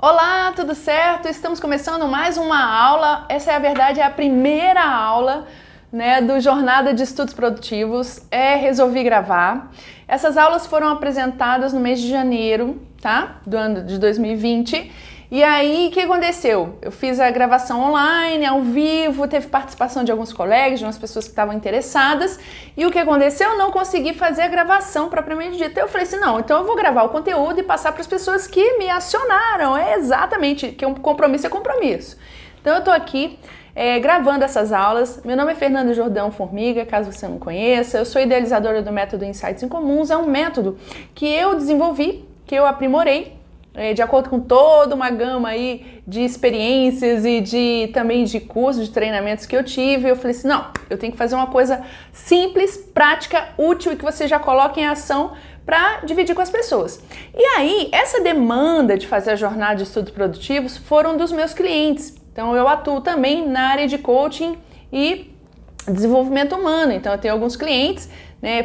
Olá, tudo certo? Estamos começando mais uma aula. Essa é a verdade, é a primeira aula, do Jornada de Estudos Produtivos. Resolvi gravar. Essas aulas foram apresentadas no mês de janeiro, tá? Do ano de 2020. E aí, o que aconteceu? Eu fiz a gravação online, ao vivo, teve participação de alguns colegas, de umas pessoas que estavam interessadas. E o que aconteceu? Eu não consegui fazer a gravação propriamente dita. Eu falei assim, não, então eu vou gravar o conteúdo e passar para as pessoas que me acionaram. É exatamente, que um compromisso é compromisso. Então eu tô aqui gravando essas aulas. Meu nome é Fernanda Jordão Formiga, caso você não conheça. Eu sou idealizadora do método Insights Incomuns. É um método que eu desenvolvi, que eu aprimorei, de acordo com toda uma gama aí de experiências e também de cursos, de treinamentos que eu tive. Eu falei assim, não, eu tenho que fazer uma coisa simples, prática, útil e que você já coloque em ação para dividir com as pessoas. E aí, essa demanda de fazer a jornada de estudos produtivos foram dos meus clientes. Então, eu atuo também na área de coaching e desenvolvimento humano. Então, eu tenho alguns clientes,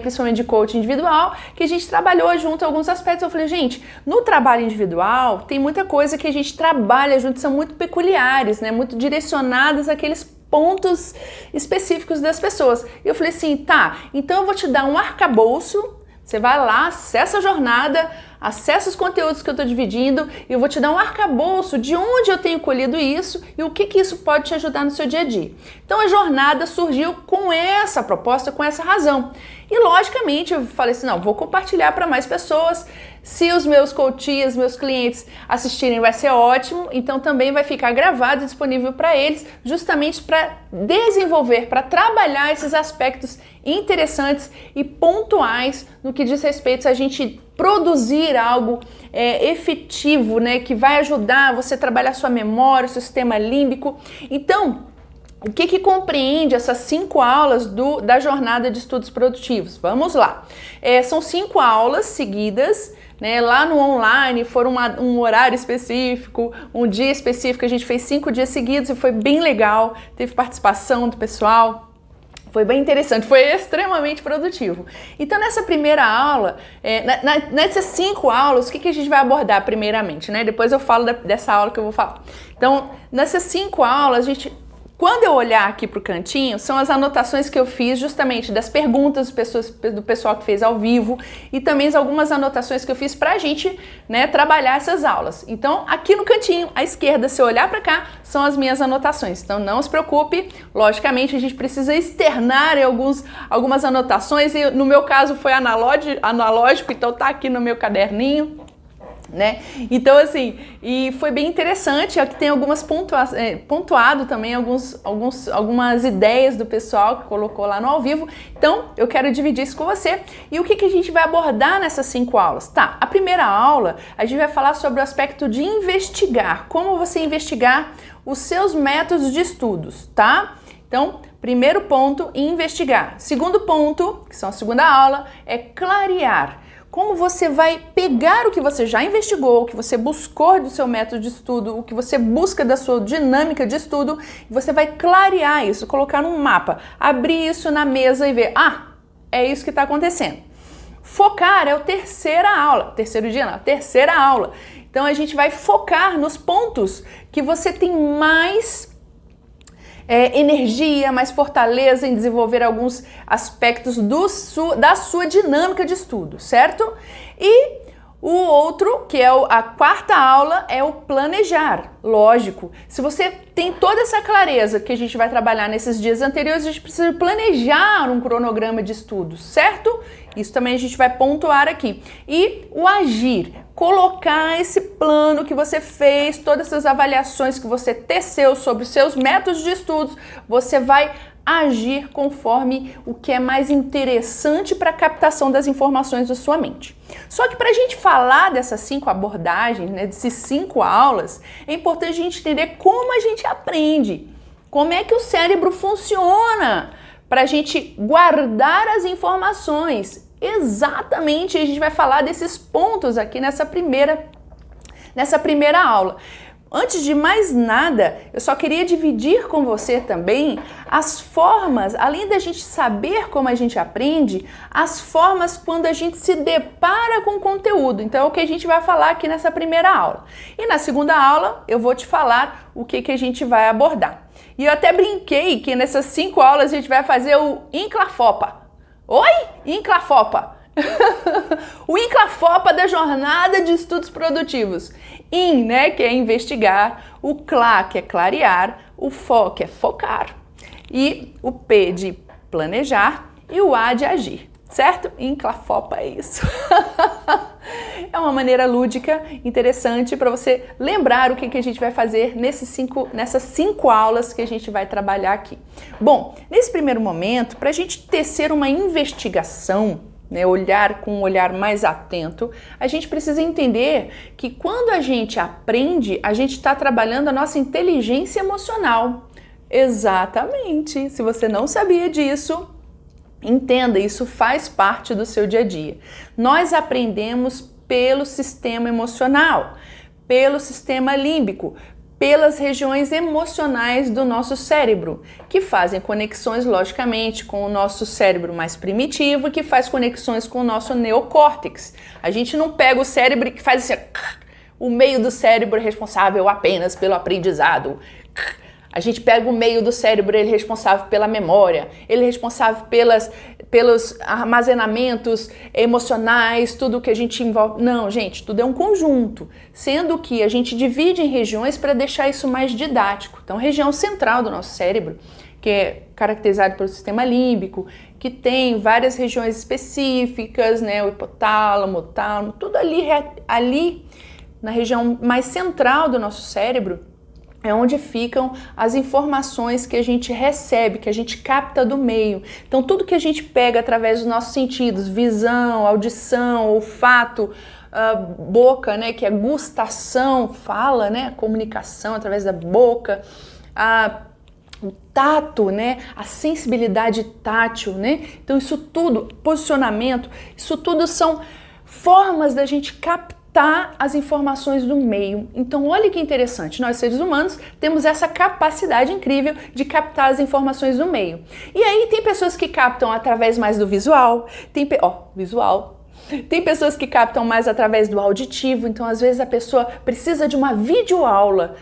principalmente de coaching individual, que a gente trabalhou junto alguns aspectos. Eu falei, gente, no trabalho individual tem muita coisa que a gente trabalha junto, são muito peculiares, muito direcionadas àqueles pontos específicos das pessoas. E eu falei assim, tá, então eu vou te dar um arcabouço, você vai lá, acessa a jornada, acessa os conteúdos que eu estou dividindo e eu vou te dar um arcabouço de onde eu tenho colhido isso e o que isso pode te ajudar no seu dia a dia. Então a jornada surgiu com essa proposta, com essa razão. E logicamente eu falei assim, não, vou compartilhar para mais pessoas. Se os meus coaches, meus clientes assistirem vai ser ótimo, então também vai ficar gravado e disponível para eles, justamente para desenvolver, para trabalhar esses aspectos interessantes e pontuais no que diz respeito a gente produzir algo efetivo, que vai ajudar você a trabalhar sua memória, o seu sistema límbico. Então, o que compreende essas 5 aulas da jornada de estudos produtivos? Vamos lá. São 5 aulas seguidas, lá no online, foram um horário específico, um dia específico, a gente fez 5 dias seguidos e foi bem legal, teve participação do pessoal. Foi bem interessante, foi extremamente produtivo. Então, nessa primeira aula, nessas 5 aulas, o que a gente vai abordar primeiramente, Depois eu falo dessa aula que eu vou falar. Então, nessas 5 aulas, quando eu olhar aqui para o cantinho, são as anotações que eu fiz justamente das perguntas do pessoal que fez ao vivo e também algumas anotações que eu fiz para a gente trabalhar essas aulas. Então, aqui no cantinho, à esquerda, se eu olhar para cá, são as minhas anotações. Então, não se preocupe, logicamente a gente precisa externar algumas anotações e no meu caso foi analógico, então tá aqui no meu caderninho. Então assim, e foi bem interessante, aqui tem algumas pontuado também algumas ideias do pessoal que colocou lá no ao vivo, então eu quero dividir isso com você. E o que a gente vai abordar nessas 5 aulas? Tá, a primeira aula a gente vai falar sobre o aspecto de investigar, como você investigar os seus métodos de estudos, tá? Então, primeiro ponto, investigar. Segundo ponto, que são a segunda aula, é clarear. Como você vai pegar o que você já investigou, o que você buscou do seu método de estudo, o que você busca da sua dinâmica de estudo, e você vai clarear isso, colocar num mapa, abrir isso na mesa e ver, é isso que está acontecendo. Focar é a terceira aula. Então a gente vai focar nos pontos que você tem mais energia, mais fortaleza em desenvolver alguns aspectos da sua dinâmica de estudo, certo? E o outro, que é a quarta aula, é o planejar. Lógico, se você tem toda essa clareza que a gente vai trabalhar nesses dias anteriores, a gente precisa planejar um cronograma de estudos, certo? Isso também a gente vai pontuar aqui. E o agir, colocar esse plano que você fez, todas essas avaliações que você teceu sobre os seus métodos de estudos, você vai agir conforme o que é mais interessante para a captação das informações da sua mente. Só que para a gente falar dessas 5 abordagens, desses 5 aulas, é importante a gente entender como a gente aprende, como é que o cérebro funciona para a gente guardar as informações. Exatamente, a gente vai falar desses pontos aqui nessa primeira aula. Antes de mais nada, eu só queria dividir com você também as formas, além da gente saber como a gente aprende, as formas quando a gente se depara com o conteúdo. Então é o que a gente vai falar aqui nessa primeira aula. E na segunda aula eu vou te falar o que a gente vai abordar. E eu até brinquei que nessas 5 aulas a gente vai fazer o INCLAFOPA. Oi? INCLAFOPA. O INCLAFOPA da Jornada de Estudos Produtivos. IN, né, que é investigar, o CLA, que é clarear, o FO, que é focar, e o P de planejar e o A de agir, certo? INCLAFOPA é isso. É uma maneira lúdica, interessante para você lembrar o que a gente vai fazer nessas 5 aulas que a gente vai trabalhar aqui. Bom, nesse primeiro momento, para a gente tecer uma investigação, né, olhar com um olhar mais atento, a gente precisa entender que quando a gente aprende, a gente está trabalhando a nossa inteligência emocional. Exatamente! Se você não sabia disso, entenda, isso faz parte do seu dia a dia. Nós aprendemos pelo sistema emocional, pelo sistema límbico, pelas regiões emocionais do nosso cérebro, que fazem conexões, logicamente, com o nosso cérebro mais primitivo e que faz conexões com o nosso neocórtex. A gente não pega o cérebro que faz assim, o meio do cérebro é responsável apenas pelo aprendizado. A gente pega o meio do cérebro, ele é responsável pela memória, ele é responsável pelos armazenamentos emocionais, tudo que a gente envolve. Não, gente, tudo é um conjunto, sendo que a gente divide em regiões para deixar isso mais didático. Então, a região central do nosso cérebro, que é caracterizado pelo sistema límbico, que tem várias regiões específicas, né, o hipotálamo, o tálamo, tudo ali na região mais central do nosso cérebro, é onde ficam as informações que a gente recebe, que a gente capta do meio. Então, tudo que a gente pega através dos nossos sentidos, visão, audição, olfato, boca, né, que é gustação, fala, né, comunicação através da boca, o tato, né, a sensibilidade tátil, né. Então, isso tudo, posicionamento, isso tudo são formas da gente captar as informações do meio. Então, olha que interessante, nós seres humanos temos essa capacidade incrível de captar as informações do meio. E aí tem pessoas que captam através mais do visual, tem pessoas que captam mais através do auditivo, então às vezes a pessoa precisa de uma videoaula,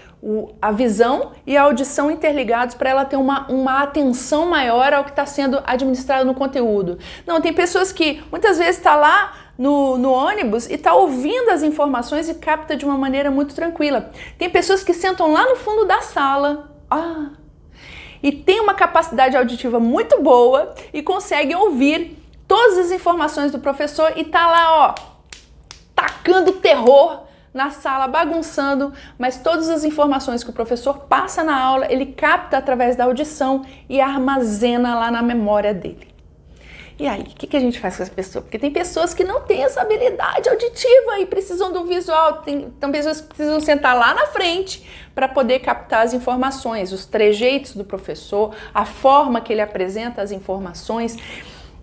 a visão e a audição interligados para ela ter uma atenção maior ao que está sendo administrado no conteúdo. Não, tem pessoas que muitas vezes está lá no ônibus e está ouvindo as informações e capta de uma maneira muito tranquila. Tem pessoas que sentam lá no fundo da sala e tem uma capacidade auditiva muito boa e conseguem ouvir todas as informações do professor e tá lá, tacando terror na sala, bagunçando, mas todas as informações que o professor passa na aula, ele capta através da audição e armazena lá na memória dele. E aí, o que a gente faz com essa pessoa? Porque tem pessoas que não têm essa habilidade auditiva e precisam do visual. Tem pessoas que precisam sentar lá na frente para poder captar as informações, os trejeitos do professor, a forma que ele apresenta as informações.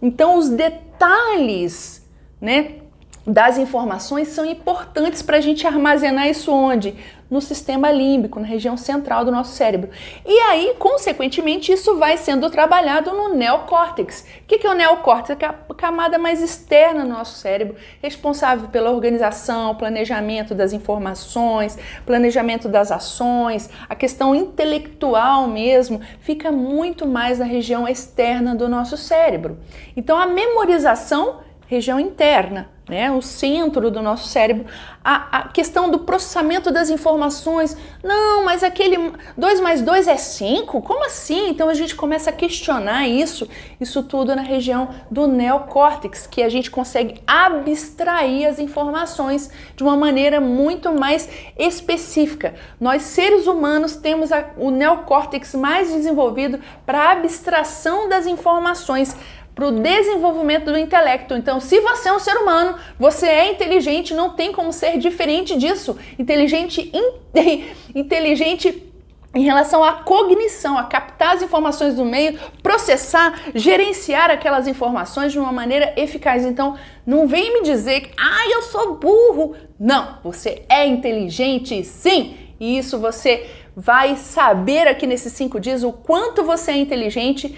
Então, os detalhes, né, das informações são importantes para a gente armazenar isso onde? No sistema límbico, na região central do nosso cérebro. E aí, consequentemente, isso vai sendo trabalhado no neocórtex. O que é o neocórtex? É a camada mais externa do nosso cérebro, responsável pela organização, planejamento das informações, planejamento das ações, a questão intelectual mesmo, fica muito mais na região externa do nosso cérebro. Então, a memorização, região interna, né? O centro do nosso cérebro, a questão do processamento das informações. Não, mas aquele 2 mais 2 é 5? Como assim? Então a gente começa a questionar isso tudo na região do neocórtex, que a gente consegue abstrair as informações de uma maneira muito mais específica. Nós, seres humanos, temos o neocórtex mais desenvolvido para abstração das informações, para o desenvolvimento do intelecto. Então, se você é um ser humano, você é inteligente, não tem como ser diferente disso. Inteligente em relação à cognição, a captar as informações do meio, processar, gerenciar aquelas informações de uma maneira eficaz. Então, não vem me dizer que, eu sou burro. Não, você é inteligente, sim. E isso você vai saber aqui nesses 5 dias o quanto você é inteligente.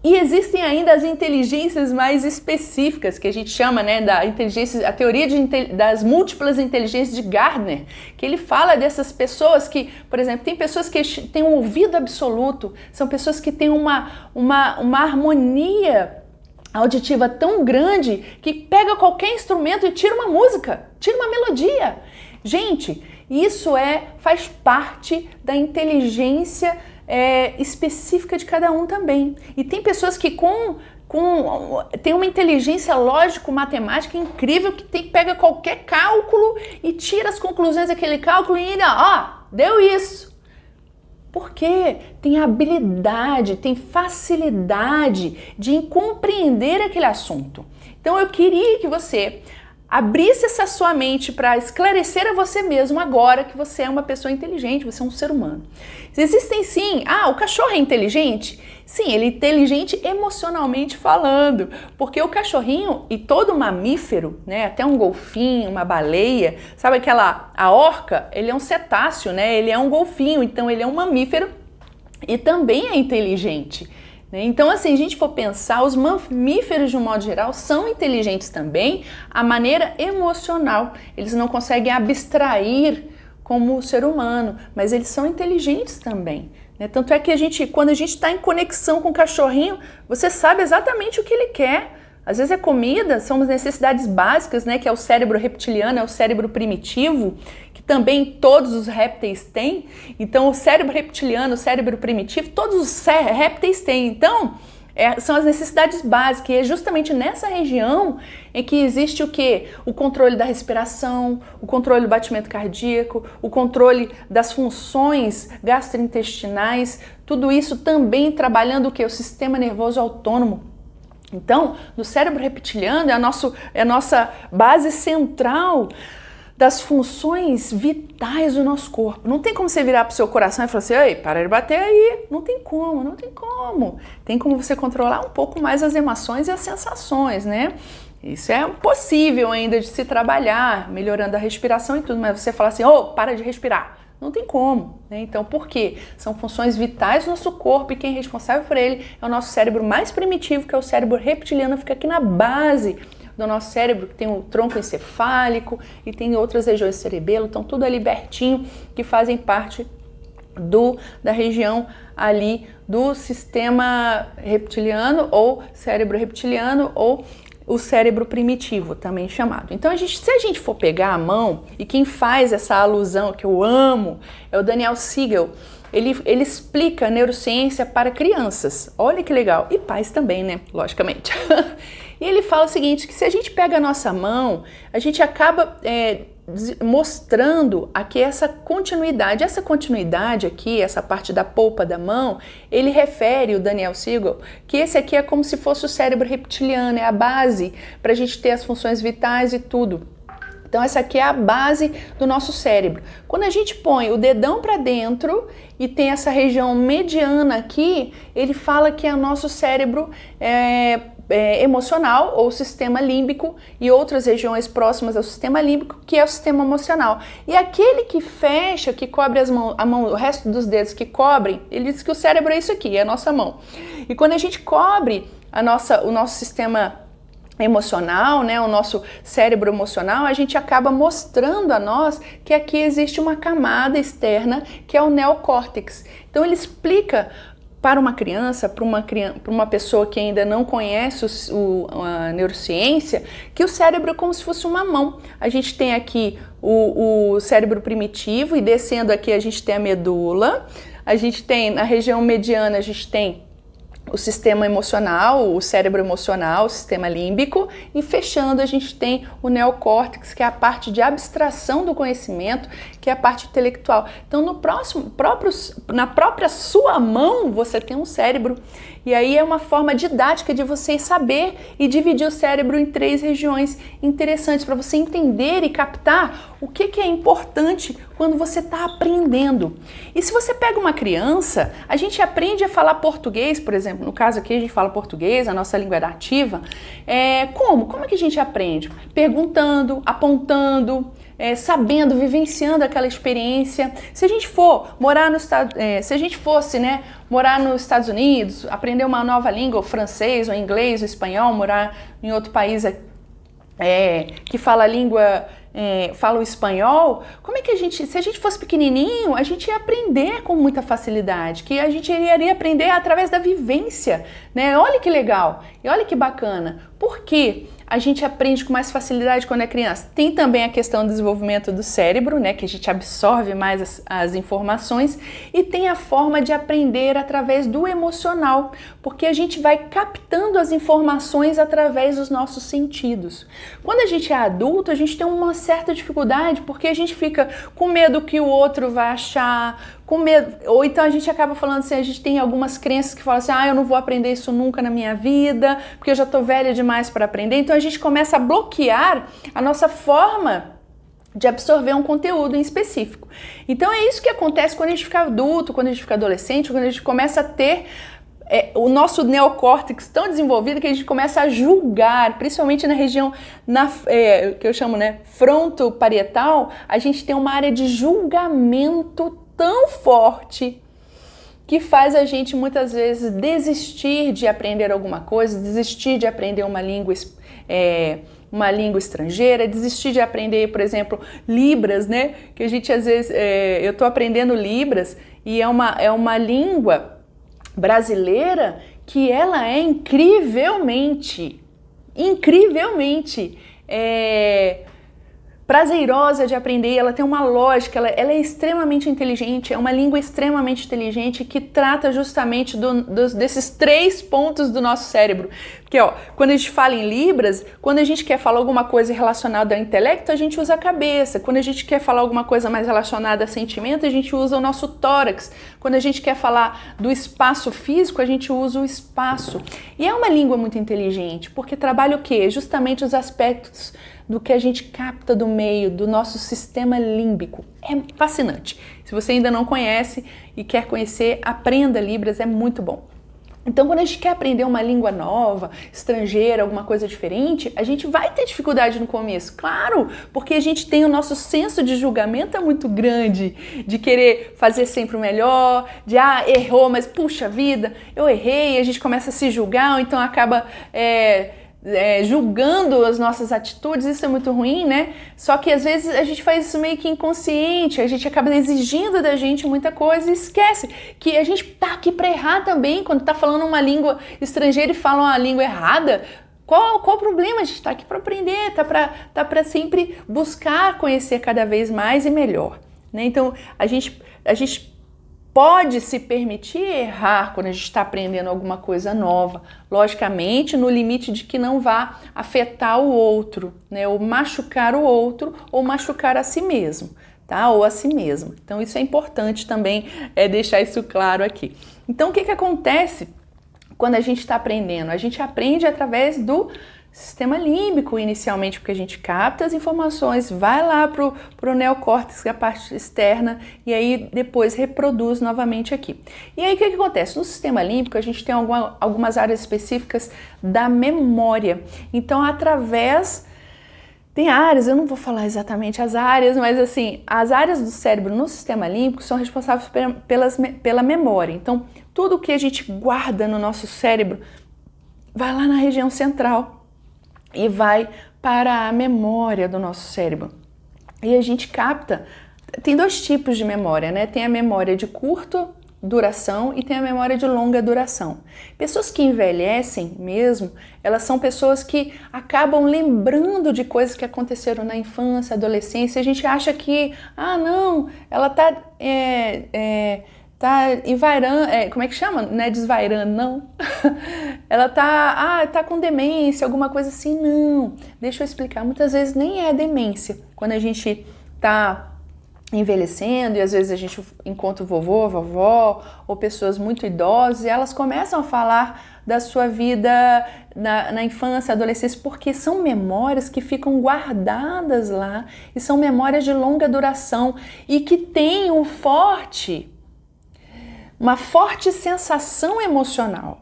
E existem ainda as inteligências mais específicas, que a gente chama, né, da inteligência, a teoria das múltiplas inteligências de Gardner, que ele fala dessas pessoas que, por exemplo, tem pessoas que têm um ouvido absoluto, são pessoas que têm uma harmonia auditiva tão grande que pega qualquer instrumento e tira uma música, tira uma melodia. Gente, isso faz parte da inteligência específica de cada um também. E tem pessoas que tem uma inteligência lógico-matemática incrível que pega qualquer cálculo e tira as conclusões daquele cálculo e ainda, deu isso. Porque tem habilidade, tem facilidade de compreender aquele assunto. Então eu queria que você abrisse essa sua mente para esclarecer a você mesmo agora que você é uma pessoa inteligente, você é um ser humano. Existem sim, o cachorro é inteligente? Sim, ele é inteligente emocionalmente falando, porque o cachorrinho e todo mamífero, né, até um golfinho, uma baleia, sabe a orca, ele é um cetáceo, né, ele é um golfinho, então ele é um mamífero e também é inteligente. Então, assim, a gente for pensar, os mamíferos, de um modo geral, são inteligentes também, a maneira emocional. Eles não conseguem abstrair como o ser humano, mas eles são inteligentes também. Tanto é que quando a gente está em conexão com o cachorrinho, você sabe exatamente o que ele quer. Às vezes é comida, são as necessidades básicas, né, que é o cérebro reptiliano, é o cérebro primitivo, que também todos os répteis têm. Então, o cérebro reptiliano, o cérebro primitivo, todos os répteis têm. Então, são as necessidades básicas. E é justamente nessa região em que existe o quê? O controle da respiração, o controle do batimento cardíaco, o controle das funções gastrointestinais, tudo isso também trabalhando o quê? O sistema nervoso autônomo. Então, no cérebro reptiliano é a nossa base central das funções vitais do nosso corpo. Não tem como você virar para o seu coração e falar assim, ei, para de bater aí. Não tem como, não tem como. Tem como você controlar um pouco mais as emoções e as sensações, né? Isso é possível ainda de se trabalhar, melhorando a respiração e tudo, mas você fala assim, para de respirar. Não tem como, né? Então, por quê? São funções vitais do nosso corpo e quem é responsável por ele é o nosso cérebro mais primitivo, que é o cérebro reptiliano, fica aqui na base do nosso cérebro, que tem o tronco encefálico e tem outras regiões do cerebelo, então tudo ali pertinho, que fazem parte da região ali do sistema reptiliano ou cérebro reptiliano ou o cérebro primitivo, também chamado. Então, se a gente for pegar a mão, e quem faz essa alusão que eu amo é o Daniel Siegel, ele explica neurociência para crianças. Olha que legal. E pais também, né? Logicamente. E ele fala o seguinte, que se a gente pega a nossa mão, a gente acaba mostrando aqui essa continuidade. Essa continuidade aqui, essa parte da polpa da mão, ele refere, o Daniel Siegel, que esse aqui é como se fosse o cérebro reptiliano, é a base para a gente ter as funções vitais e tudo. Então essa aqui é a base do nosso cérebro. Quando a gente põe o dedão para dentro e tem essa região mediana aqui, ele fala que é o nosso cérebro emocional ou sistema límbico e outras regiões próximas ao sistema límbico, que é o sistema emocional. E aquele que fecha, que cobre a mão, o resto dos dedos que cobrem, ele diz que o cérebro é isso aqui, é a nossa mão. E quando a gente cobre o nosso sistema emocional, né, o nosso cérebro emocional, a gente acaba mostrando a nós que aqui existe uma camada externa que é o neocórtex. Então ele explica para uma criança, para uma pessoa que ainda não conhece a neurociência, que o cérebro é como se fosse uma mão. A gente tem aqui o cérebro primitivo e descendo aqui a gente tem a medula, a gente tem na região mediana, a gente tem o sistema emocional, o cérebro emocional, o sistema límbico, e fechando a gente tem o neocórtex, que é a parte de abstração do conhecimento, que é a parte intelectual. Então na própria sua mão você tem um cérebro, e aí é uma forma didática de você saber e dividir o cérebro em 3 regiões interessantes para você entender e captar o que é importante quando você está aprendendo. E se você pega uma criança, a gente aprende a falar português, por exemplo, no caso aqui a gente fala português, a nossa língua é nativa. Como? Como é que a gente aprende? Perguntando, apontando, sabendo, vivenciando aquela experiência. Se a gente for morar se a gente fosse, né, morar nos Estados Unidos, aprender uma nova língua, o francês, o inglês, o espanhol, morar em outro país que fala a língua, fala o espanhol, como é que se a gente fosse pequenininho, a gente ia aprender com muita facilidade, que a gente iria aprender através da vivência, né? Olha que legal e olha que bacana. Por quê? A gente aprende com mais facilidade quando é criança. Tem também a questão do desenvolvimento do cérebro, né, que a gente absorve mais as informações, e tem a forma de aprender através do emocional, porque a gente vai captando as informações através dos nossos sentidos. Quando a gente é adulto, a gente tem uma certa dificuldade, porque a gente fica com medo que o outro vai achar, com medo, ou então a gente acaba falando assim, a gente tem algumas crenças que falam assim, eu não vou aprender isso nunca na minha vida, porque eu já tô velha demais para aprender. Então a gente começa a bloquear a nossa forma de absorver um conteúdo em específico. Então é isso que acontece quando a gente fica adulto, quando a gente fica adolescente, quando a gente começa a ter o nosso neocórtex tão desenvolvido que a gente começa a julgar, principalmente na região que eu chamo, né, frontoparietal. A gente tem uma área de julgamento tão forte que faz a gente muitas vezes desistir de aprender alguma coisa, desistir de aprender uma língua estrangeira, desistir de aprender, por exemplo, Libras, né? Que a gente às vezes, eu tô aprendendo Libras e é uma língua brasileira que ela é incrivelmente prazerosa de aprender, ela tem uma lógica, ela é extremamente inteligente, é uma língua extremamente inteligente que trata justamente desses 3 pontos do nosso cérebro. Porque, quando a gente fala em Libras, quando a gente quer falar alguma coisa relacionada ao intelecto, a gente usa a cabeça. Quando a gente quer falar alguma coisa mais relacionada a sentimento, a gente usa o nosso tórax. Quando a gente quer falar do espaço físico, a gente usa o espaço. E é uma língua muito inteligente, porque trabalha o quê? Justamente os aspectos do que a gente capta do meio, do nosso sistema límbico. É fascinante. Se você ainda não conhece e quer conhecer, aprenda Libras, é muito bom. Então, quando a gente quer aprender uma língua nova, estrangeira, alguma coisa diferente, a gente vai ter dificuldade no começo, claro, porque a gente tem o nosso senso de julgamento muito grande, de querer fazer sempre o melhor, de errou, mas puxa vida, eu errei, a gente começa a se julgar, ou então acaba julgando as nossas atitudes. Isso é muito ruim, né? Só que às vezes a gente faz isso meio que inconsciente, a gente acaba exigindo da gente muita coisa e esquece que a gente tá aqui para errar também. Quando tá falando uma língua estrangeira e fala uma língua errada, qual o problema? A gente tá aqui para aprender, tá para sempre buscar conhecer cada vez mais e melhor, né? Então a gente pode se permitir errar quando a gente está aprendendo alguma coisa nova, logicamente no limite de que não vá afetar o outro, né? Ou machucar o outro, ou machucar a si mesmo, tá? Ou a si mesma. Então isso é importante também, deixar isso claro aqui. Então o que acontece quando a gente está aprendendo? A gente aprende através do sistema límbico inicialmente, porque a gente capta as informações, vai lá pro neocórtex, a parte externa, e aí depois reproduz novamente aqui. E aí o que acontece? No sistema límbico a gente tem algumas áreas específicas da memória. Então tem áreas, eu não vou falar exatamente as áreas, mas assim, as áreas do cérebro no sistema límbico são responsáveis pela memória. Então tudo que a gente guarda no nosso cérebro vai lá na região central e vai para a memória do nosso cérebro. E a gente capta, tem 2 tipos de memória, né? Tem a memória de curta duração e tem a memória de longa duração. Pessoas que envelhecem mesmo, elas são pessoas que acabam lembrando de coisas que aconteceram na infância, adolescência. A gente acha que, não, ela tá envairando, como é que chama? Não é desvairando, não. Ela tá com demência, alguma coisa assim. Não, deixa eu explicar. Muitas vezes nem é demência. Quando a gente tá envelhecendo e às vezes a gente encontra o vovô, a vovó ou pessoas muito idosas e elas começam a falar da sua vida na infância, adolescência, porque são memórias que ficam guardadas lá e são memórias de longa duração e que têm uma forte sensação emocional.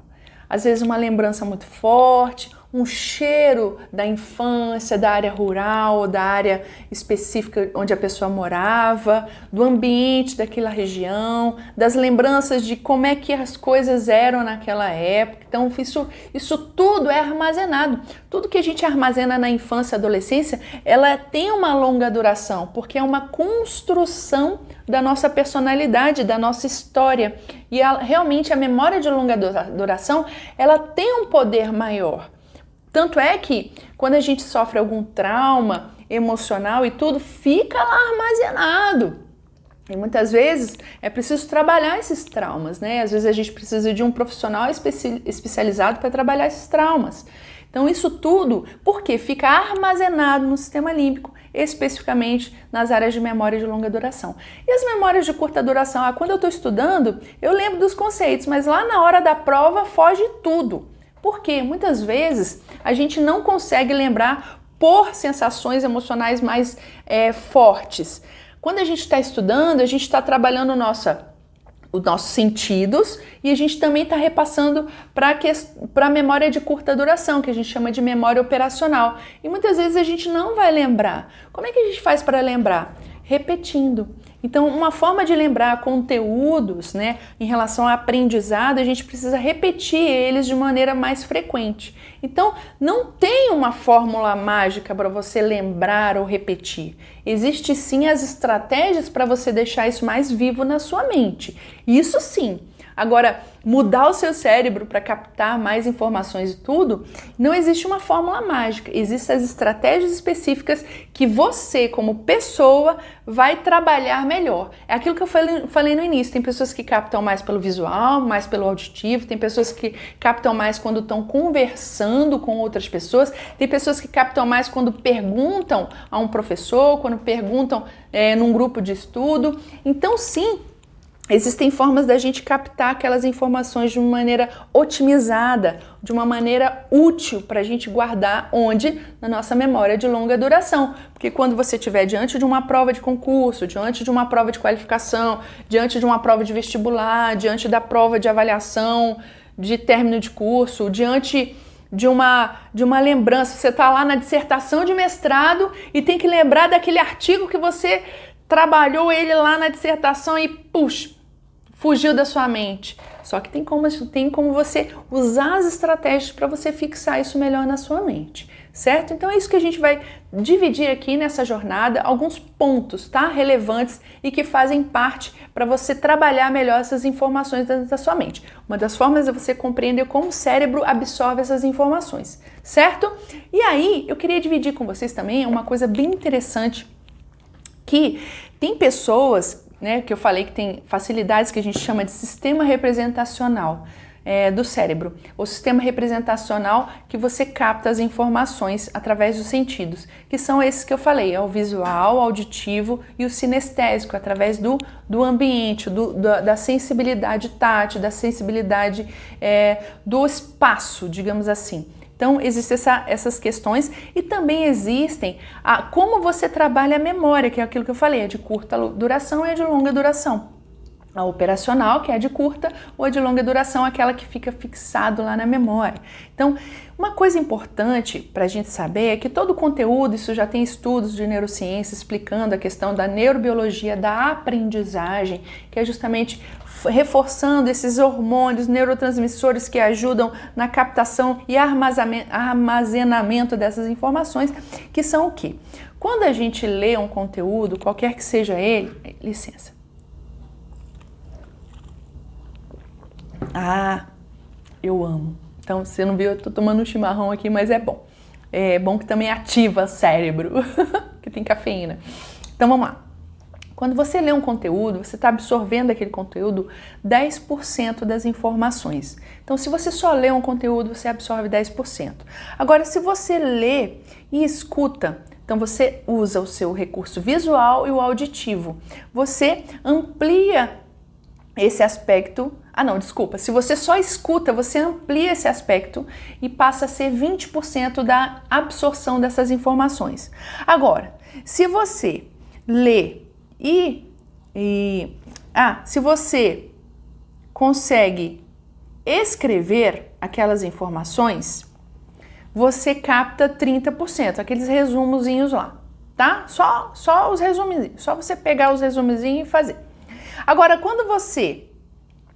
Às vezes uma lembrança muito forte, um cheiro da infância, da área rural, da área específica onde a pessoa morava, do ambiente daquela região, das lembranças de como é que as coisas eram naquela época. Então isso tudo é armazenado. Tudo que a gente armazena na infância e adolescência, ela tem uma longa duração, porque é uma construção da nossa personalidade, da nossa história. E realmente a memória de longa duração, ela tem um poder maior. Tanto é que quando a gente sofre algum trauma emocional e tudo, fica lá armazenado. E muitas vezes é preciso trabalhar esses traumas, né? Às vezes a gente precisa de um profissional especializado para trabalhar esses traumas. Então isso tudo, porque fica armazenado no sistema límbico, especificamente nas áreas de memória de longa duração. E as memórias de curta duração? Quando eu estou estudando, eu lembro dos conceitos, mas lá na hora da prova foge tudo. Por quê? Muitas vezes a gente não consegue lembrar por sensações emocionais mais fortes. Quando a gente está estudando, a gente está trabalhando os nossos sentidos e a gente também está repassando para a memória de curta duração, que a gente chama de memória operacional. E muitas vezes a gente não vai lembrar. Como é que a gente faz para lembrar? Repetindo. Então, uma forma de lembrar conteúdos, né, em relação ao aprendizado, a gente precisa repetir eles de maneira mais frequente. Então, não tem uma fórmula mágica para você lembrar ou repetir. Existem sim as estratégias para você deixar isso mais vivo na sua mente. Isso sim. Agora, mudar o seu cérebro para captar mais informações e tudo, não existe uma fórmula mágica. Existem as estratégias específicas que você, como pessoa, vai trabalhar melhor. É aquilo que eu falei no início. Tem pessoas que captam mais pelo visual, mais pelo auditivo. Tem pessoas que captam mais quando estão conversando com outras pessoas. Tem pessoas que captam mais quando perguntam a um professor, quando perguntam num grupo de estudo. Então, sim, existem formas da gente captar aquelas informações de uma maneira otimizada, de uma maneira útil para a gente guardar onde? Na nossa memória de longa duração. Porque quando você estiver diante de uma prova de concurso, diante de uma prova de qualificação, diante de uma prova de vestibular, diante da prova de avaliação, de término de curso, diante de uma lembrança, você está lá na dissertação de mestrado e tem que lembrar daquele artigo que você trabalhou ele lá na dissertação e puxa, fugiu da sua mente. Só que tem como você usar as estratégias para você fixar isso melhor na sua mente, certo? Então é isso que a gente vai dividir aqui nessa jornada, alguns pontos, tá? Relevantes e que fazem parte para você trabalhar melhor essas informações dentro da sua mente. Uma das formas é você compreender como o cérebro absorve essas informações, certo? E aí, eu queria dividir com vocês também uma coisa bem interessante, que tem pessoas, né, que eu falei que tem facilidades que a gente chama de sistema representacional do cérebro. O sistema representacional que você capta as informações através dos sentidos, que são esses que eu falei, é o visual, o auditivo e o sinestésico, através do ambiente, da sensibilidade tátil, da sensibilidade do espaço, digamos assim. Então, existem essas questões e também existem como você trabalha a memória, que é aquilo que eu falei, é de curta duração e é de longa duração. A operacional, que é de curta, ou a de longa duração, aquela que fica fixado lá na memória. Então, uma coisa importante para a gente saber é que todo o conteúdo, isso já tem estudos de neurociência explicando a questão da neurobiologia da aprendizagem, que é justamente reforçando esses hormônios, neurotransmissores que ajudam na captação e armazenamento dessas informações, que são o quê? Quando a gente lê um conteúdo, qualquer que seja ele, licença. Eu amo. Então, você não viu, eu tô tomando um chimarrão aqui, mas é bom. É bom que também ativa o cérebro, que tem cafeína. Então, vamos lá. Quando você lê um conteúdo, você está absorvendo aquele conteúdo 10% das informações. Então, se você só lê um conteúdo, você absorve 10%. Agora, se você lê e escuta, então você usa o seu recurso visual e o auditivo. Você amplia esse aspecto. Se você só escuta, você amplia esse aspecto e passa a ser 20% da absorção dessas informações. Agora, se você lê se você consegue escrever aquelas informações, você capta 30%, aqueles resumozinhos lá, tá? Só os resumezinhos, só você pegar os resumezinhos e fazer. Agora, quando você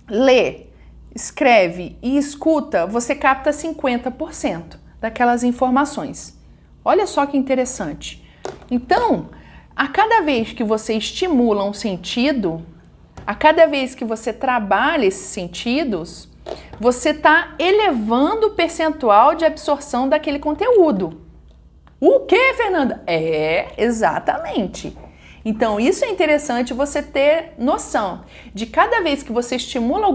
lê, escreve e escuta, você capta 50% daquelas informações. Olha só que interessante. Então, a cada vez que você estimula um sentido, a cada vez que você trabalha esses sentidos, você está elevando o percentual de absorção daquele conteúdo. O que, Fernanda? Exatamente. Então, isso é interessante você ter noção de cada vez que você estimula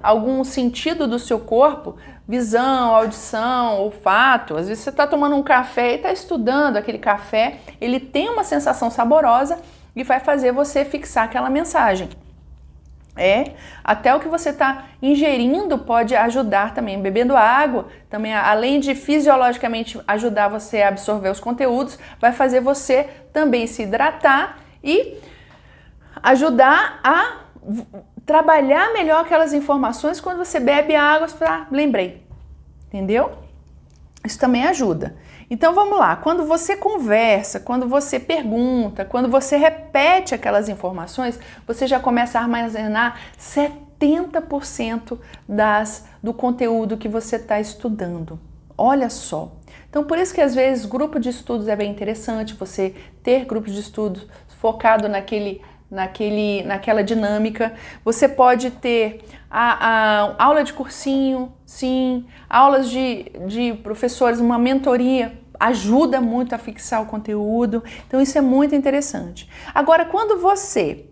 algum sentido do seu corpo, visão, audição, olfato, às vezes você está tomando um café e está estudando aquele café, ele tem uma sensação saborosa e vai fazer você fixar aquela mensagem. Até o que você está ingerindo pode ajudar também. Bebendo água, também, além de fisiologicamente ajudar você a absorver os conteúdos, vai fazer você também se hidratar e ajudar a trabalhar melhor aquelas informações. Quando você bebe água, você fala, lembrei, entendeu? Isso também ajuda. Então vamos lá, quando você conversa, quando você pergunta, quando você repete aquelas informações, você já começa a armazenar 70% do conteúdo que você está estudando. Olha só. Então por isso que às vezes grupo de estudos é bem interessante, você ter grupo de estudos focado naquela dinâmica. Você pode ter a aula de cursinho, sim, aulas de professores, uma mentoria, ajuda muito a fixar o conteúdo. Então isso é muito interessante. Agora, quando você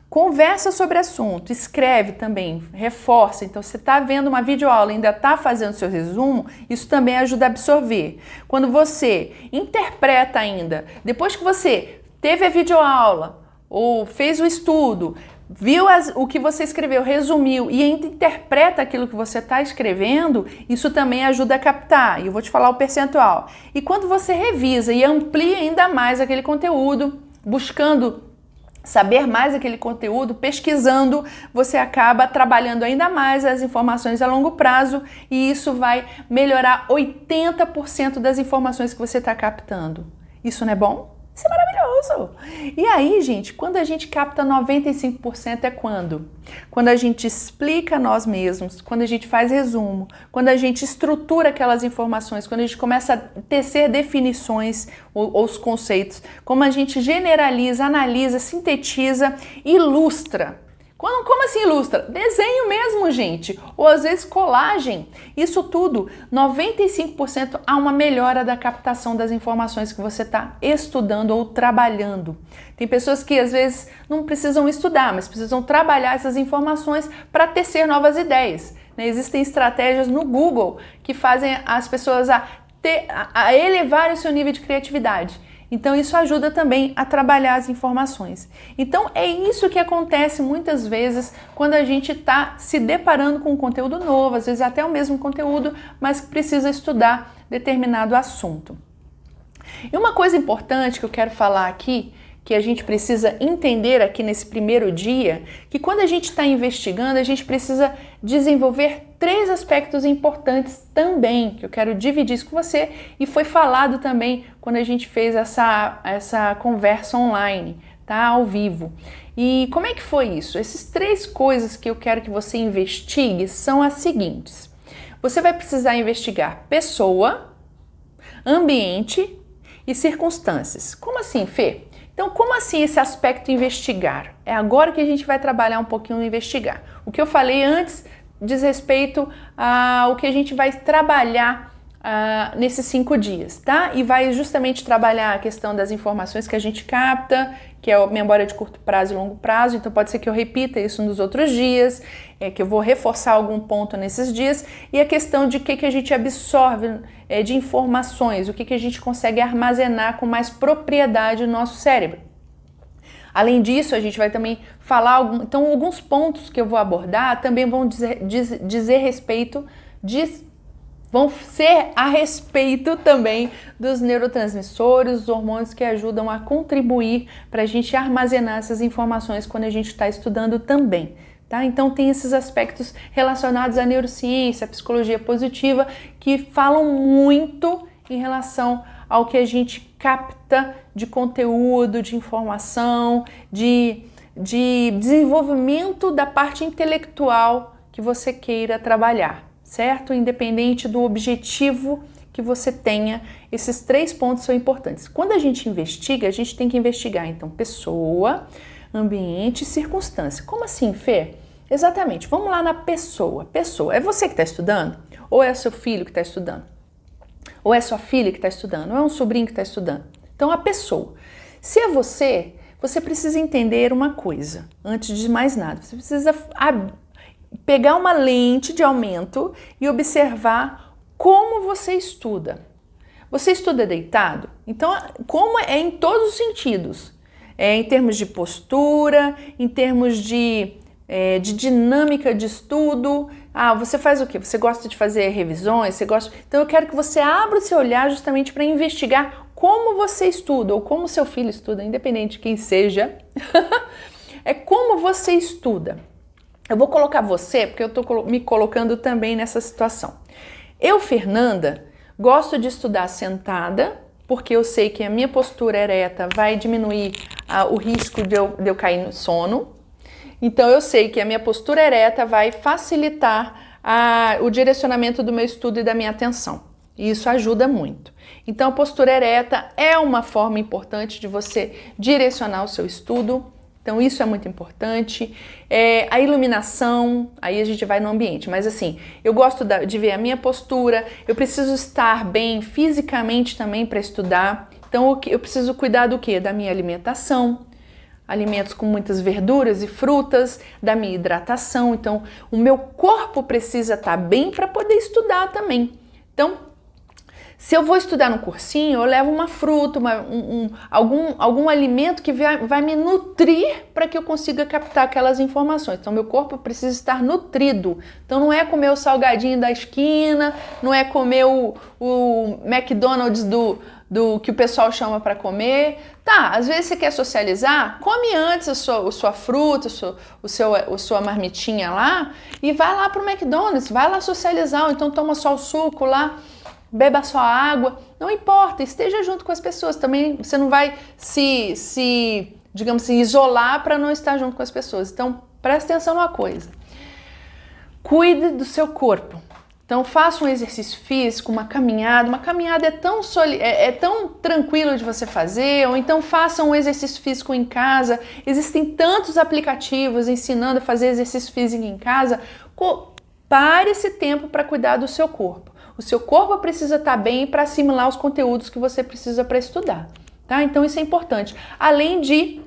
conversa sobre assunto, escreve também, reforça, então você está vendo uma videoaula e ainda está fazendo seu resumo, isso também ajuda a absorver. Quando você interpreta ainda, depois que você teve a videoaula, ou fez o estudo, viu o que você escreveu, resumiu e ainda interpreta aquilo que você está escrevendo, isso também ajuda a captar. E eu vou te falar o percentual. E quando você revisa e amplia ainda mais aquele conteúdo, buscando saber mais aquele conteúdo, pesquisando, você acaba trabalhando ainda mais as informações a longo prazo e isso vai melhorar 80% das informações que você está captando. Isso não é bom? Isso é maravilhoso! E aí, gente, quando a gente capta 95% é quando? Quando a gente explica nós mesmos, quando a gente faz resumo, quando a gente estrutura aquelas informações, quando a gente começa a tecer definições ou os conceitos, como a gente generaliza, analisa, sintetiza, ilustra. Como assim ilustra? Desenho mesmo, gente. Ou às vezes colagem. Isso tudo, 95% há uma melhora da captação das informações que você está estudando ou trabalhando. Tem pessoas que às vezes não precisam estudar, mas precisam trabalhar essas informações para tecer novas ideias. Existem estratégias no Google que fazem as pessoas a elevar o seu nível de criatividade. Então isso ajuda também a trabalhar as informações. Então é isso que acontece muitas vezes quando a gente está se deparando com um conteúdo novo, às vezes até o mesmo conteúdo, mas que precisa estudar determinado assunto. E uma coisa importante que eu quero falar aqui, que a gente precisa entender aqui nesse primeiro dia, que quando a gente está investigando, a gente precisa desenvolver 3 aspectos importantes também, que eu quero dividir isso com você, e foi falado também quando a gente fez essa conversa online, tá? Ao vivo. E como é que foi isso? Essas 3 coisas que eu quero que você investigue são as seguintes. Você vai precisar investigar pessoa, ambiente e circunstâncias. Como assim, Fê? Então, como assim esse aspecto investigar? É agora que a gente vai trabalhar um pouquinho no investigar. O que eu falei antes diz respeito ao que a gente vai trabalhar nesses 5 dias, tá? E vai justamente trabalhar a questão das informações que a gente capta, que é a memória de curto prazo e longo prazo, então pode ser que eu repita isso nos outros dias, que eu vou reforçar algum ponto nesses dias, e a questão de que a gente absorve de informações, o que a gente consegue armazenar com mais propriedade no nosso cérebro. Além disso, a gente vai também falar, alguns pontos que eu vou abordar também vão vão ser a respeito também dos neurotransmissores, os hormônios que ajudam a contribuir para a gente armazenar essas informações quando a gente está estudando também, Tá? Então tem esses aspectos relacionados à neurociência, à psicologia positiva, que falam muito em relação ao que a gente capta de conteúdo, de informação, de desenvolvimento da parte intelectual que você queira trabalhar, certo? Independente do objetivo que você tenha, esses 3 pontos são importantes. Quando a gente investiga, a gente tem que investigar, então, pessoa, ambiente e circunstância. Como assim, Fê? Exatamente, vamos lá na pessoa. Pessoa, é você que está estudando? Ou é seu filho que está estudando? Ou é sua filha que está estudando? Ou é um sobrinho que está estudando? Então, a pessoa. Se é você, você precisa entender uma coisa, antes de mais nada. Você precisa pegar uma lente de aumento e observar como você estuda. Você estuda deitado? Então, como é em todos os sentidos. Em termos de postura, em termos de dinâmica de estudo. Você faz o quê? Você gosta de fazer revisões? Então eu quero que você abra o seu olhar justamente para investigar como você estuda ou como seu filho estuda, independente de quem seja. É como você estuda. Eu vou colocar você, porque eu estou me colocando também nessa situação. Eu, Fernanda, gosto de estudar sentada, porque eu sei que a minha postura ereta vai diminuir o risco de eu cair no sono. Então eu sei que a minha postura ereta vai facilitar o direcionamento do meu estudo e da minha atenção. E isso ajuda muito. Então a postura ereta é uma forma importante de você direcionar o seu estudo. Então isso é muito importante. A iluminação, aí a gente vai no ambiente, mas assim, eu gosto de ver a minha postura, eu preciso estar bem fisicamente também para estudar. Então eu preciso cuidar do quê? Da minha alimentação, alimentos com muitas verduras e frutas, da minha hidratação. Então o meu corpo precisa estar bem para poder estudar também. Então, se eu vou estudar no cursinho, eu levo uma fruta, algum alimento que vai me nutrir para que eu consiga captar aquelas informações. Então, meu corpo precisa estar nutrido. Então, não é comer o salgadinho da esquina, não é comer o McDonald's do que o pessoal chama para comer. Tá, às vezes você quer socializar, come antes a sua fruta, a sua marmitinha lá e vai lá pro McDonald's, vai lá socializar, ou então toma só o suco lá. Beba só água, não importa, esteja junto com as pessoas. Também você não vai digamos assim, isolar para não estar junto com as pessoas. Então, preste atenção numa coisa. Cuide do seu corpo. Então, faça um exercício físico, uma caminhada. Uma caminhada é tão tranquilo de você fazer, ou então faça um exercício físico em casa. Existem tantos aplicativos ensinando a fazer exercício físico em casa. Pare esse tempo para cuidar do seu corpo. O seu corpo precisa estar bem para assimilar os conteúdos que você precisa para estudar, tá? Então isso é importante. Além de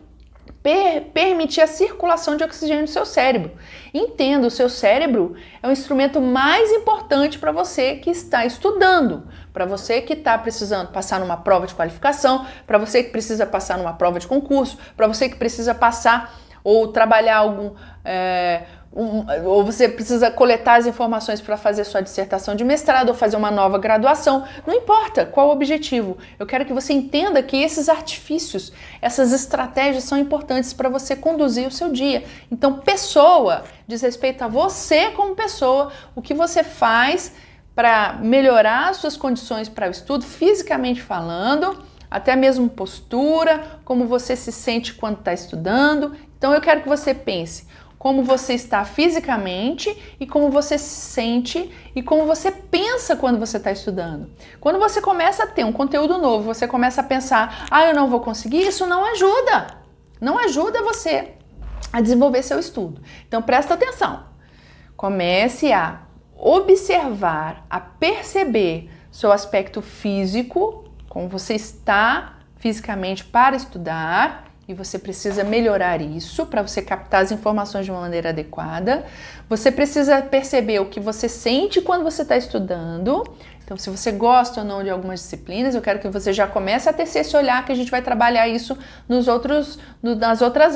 permitir a circulação de oxigênio no seu cérebro. Entenda, o seu cérebro é o instrumento mais importante para você que está estudando, para você que está precisando passar numa prova de qualificação, para você que precisa passar numa prova de concurso, para você que precisa passar ou trabalhar ou você precisa coletar as informações para fazer sua dissertação de mestrado ou fazer uma nova graduação. Não importa qual o objetivo. Eu quero que você entenda que esses artifícios, essas estratégias são importantes para você conduzir o seu dia. Então, pessoa diz respeito a você como pessoa, o que você faz para melhorar as suas condições para o estudo, fisicamente falando, até mesmo postura, como você se sente quando está estudando. Então, eu quero que você pense como você está fisicamente e como você se sente e como você pensa quando você está estudando. Quando você começa a ter um conteúdo novo, você começa a pensar, eu não vou conseguir, isso não ajuda. Não ajuda você a desenvolver seu estudo. Então presta atenção. Comece a observar, a perceber seu aspecto físico, como você está fisicamente para estudar. E você precisa melhorar isso para você captar as informações de uma maneira adequada. Você precisa perceber o que você sente quando você está estudando. Então, se você gosta ou não de algumas disciplinas, eu quero que você já comece a ter esse olhar, que a gente vai trabalhar isso nas outras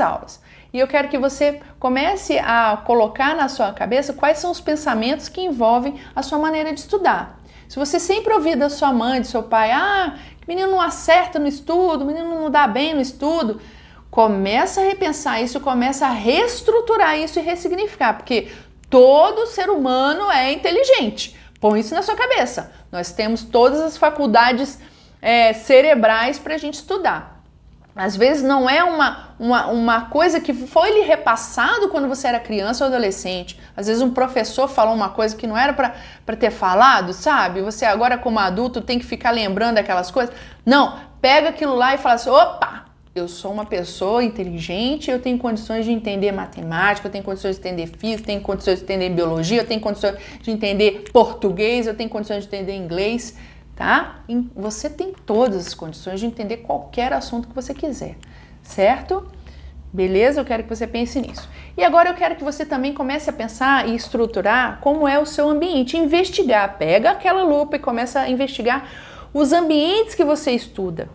aulas. E eu quero que você comece a colocar na sua cabeça quais são os pensamentos que envolvem a sua maneira de estudar. Se você sempre ouvir da sua mãe, do seu pai, menino não acerta no estudo, menino não dá bem no estudo, Começa a repensar isso, começa a reestruturar isso e ressignificar, porque todo ser humano é inteligente. Põe isso na sua cabeça. Nós temos todas as faculdades cerebrais para a gente estudar. Às vezes não é uma coisa que foi lhe repassado quando você era criança ou adolescente. Às vezes um professor falou uma coisa que não era para ter falado, sabe? Você agora como adulto tem que ficar lembrando aquelas coisas. Não, pega aquilo lá e fala assim, opa, eu sou uma pessoa inteligente, eu tenho condições de entender matemática, eu tenho condições de entender física, eu tenho condições de entender biologia, eu tenho condições de entender português, eu tenho condições de entender inglês. Tá? Você tem todas as condições de entender qualquer assunto que você quiser, certo? Beleza? Eu quero que você pense nisso. E agora eu quero que você também comece a pensar e estruturar como é o seu ambiente, investigar. Pega aquela lupa e começa a investigar os ambientes que você estuda.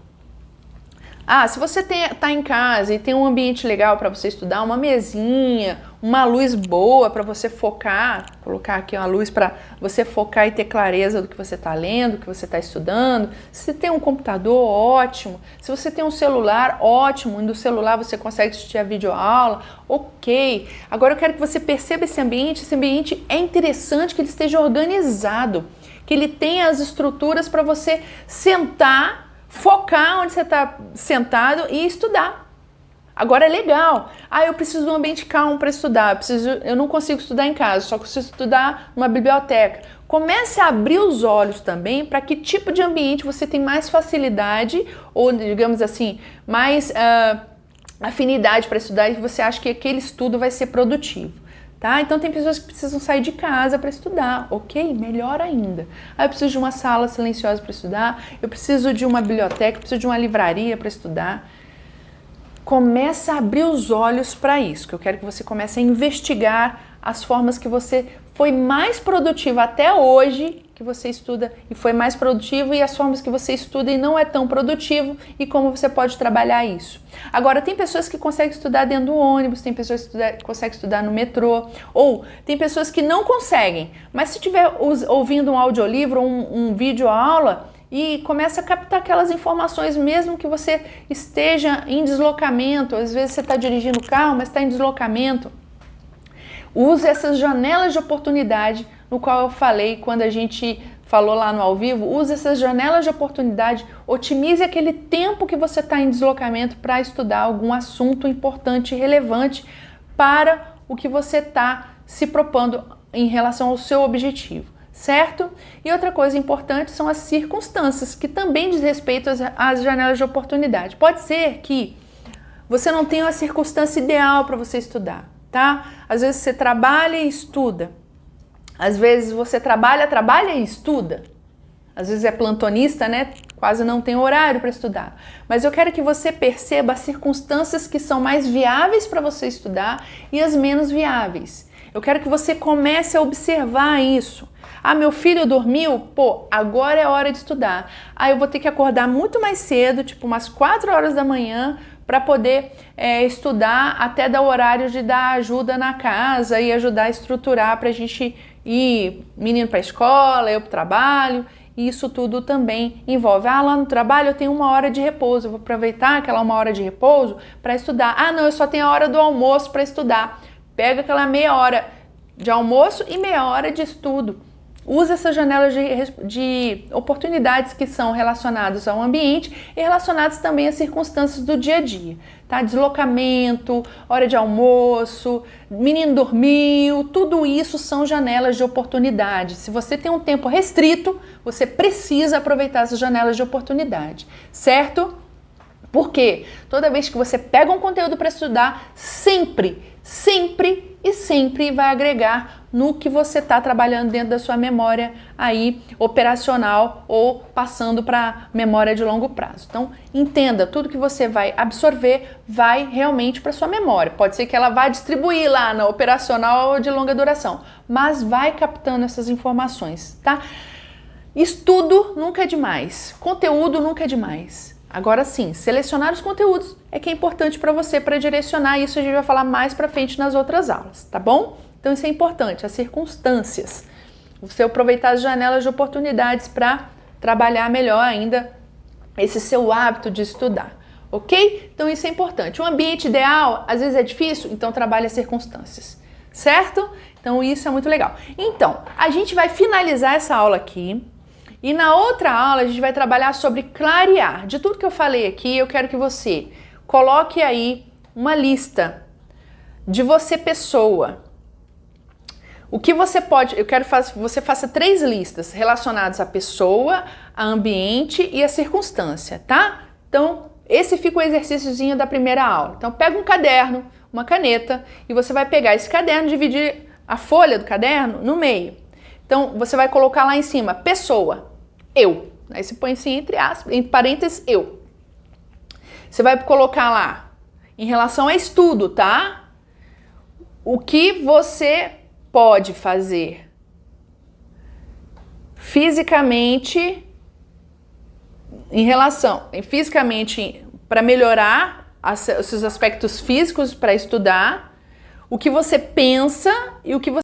Se você está em casa e tem um ambiente legal para você estudar, uma mesinha, uma luz boa para você focar, colocar aqui uma luz para você focar e ter clareza do que você está lendo, do que você está estudando. Se você tem um computador, ótimo. Se você tem um celular, ótimo. No celular você consegue assistir a videoaula, ok. Agora eu quero que você perceba esse ambiente. Esse ambiente é interessante que ele esteja organizado, que ele tenha as estruturas para você sentar, focar onde você está sentado e estudar. Agora é legal. Eu preciso de um ambiente calmo para estudar. Eu não consigo estudar em casa, só consigo estudar numa biblioteca. Comece a abrir os olhos também para que tipo de ambiente você tem mais facilidade ou, digamos assim, mais afinidade para estudar e você acha que aquele estudo vai ser produtivo. Tá? Então tem pessoas que precisam sair de casa para estudar, ok? Melhor ainda. Eu preciso de uma sala silenciosa para estudar, eu preciso de uma biblioteca, eu preciso de uma livraria para estudar. Começa a abrir os olhos para isso, que eu quero que você comece a investigar as formas que você foi mais produtivo até hoje, que você estuda e foi mais produtivo, e as formas que você estuda e não é tão produtivo, e como você pode trabalhar isso. Agora, tem pessoas que conseguem estudar dentro do ônibus, tem pessoas que conseguem estudar no metrô, ou tem pessoas que não conseguem, mas se estiver ouvindo um audiolivro ou um vídeo aula, e começa a captar aquelas informações mesmo que você esteja em deslocamento. Às vezes você está dirigindo o carro, mas está em deslocamento. Use essas janelas de oportunidade no qual eu falei quando a gente falou lá no ao vivo. Use essas janelas de oportunidade, otimize aquele tempo que você está em deslocamento para estudar algum assunto importante e relevante para o que você está se propondo em relação ao seu objetivo. Certo? E outra coisa importante são as circunstâncias, que também diz respeito às janelas de oportunidade. Pode ser que você não tenha a circunstância ideal para você estudar, tá? Às vezes você trabalha e estuda. Às vezes você trabalha e estuda. Às vezes é plantonista, né? Quase não tem horário para estudar. Mas eu quero que você perceba as circunstâncias que são mais viáveis para você estudar e as menos viáveis. Eu quero que você comece a observar isso. Meu filho dormiu? Agora é hora de estudar. Eu vou ter que acordar muito mais cedo, tipo umas 4 horas da manhã, para poder estudar até dar o horário de dar ajuda na casa e ajudar a estruturar para a gente ir, menino para a escola, eu para o trabalho. E isso tudo também envolve, lá no trabalho eu tenho 1 hora de repouso, eu vou aproveitar aquela 1 hora de repouso para estudar. Não, eu só tenho a hora do almoço para estudar. Pega aquela meia hora de almoço e meia hora de estudo. Use essas janelas de oportunidades que são relacionadas ao ambiente e relacionadas também às circunstâncias do dia a dia, tá? Deslocamento, hora de almoço, menino dormiu, tudo isso são janelas de oportunidade. Se você tem um tempo restrito, você precisa aproveitar essas janelas de oportunidade, certo? Porque toda vez que você pega um conteúdo para estudar, sempre vai agregar no que você está trabalhando dentro da sua memória aí operacional ou passando para memória de longo prazo. Então, entenda, tudo que você vai absorver vai realmente para sua memória. Pode ser que ela vá distribuir lá na operacional ou de longa duração, mas vai captando essas informações, tá? Estudo nunca é demais, conteúdo nunca é demais. Agora sim, selecionar os conteúdos é que é importante para você, para direcionar isso a gente vai falar mais para frente nas outras aulas, tá bom? Então isso é importante, as circunstâncias. Você aproveitar as janelas de oportunidades para trabalhar melhor ainda esse seu hábito de estudar, ok? Então isso é importante. O ambiente ideal, às vezes é difícil, então trabalhe as circunstâncias, certo? Então isso é muito legal. Então, a gente vai finalizar essa aula aqui e na outra aula a gente vai trabalhar sobre clarear. De tudo que eu falei aqui, eu quero que você coloque aí uma lista de você pessoa. O que você pode, eu quero que você faça 3 listas relacionadas à pessoa, a ambiente e a circunstância, tá? Então, esse fica o exercíciozinho da primeira aula. Então, pega um caderno, uma caneta e você vai pegar esse caderno, dividir a folha do caderno no meio. Então, você vai colocar lá em cima, pessoa, eu. Aí você põe assim entre aspas, entre parênteses, eu. Você vai colocar lá, em relação a estudo, tá? O que você pode fazer fisicamente para melhorar os seus aspectos físicos para estudar, o que você pensa e o que você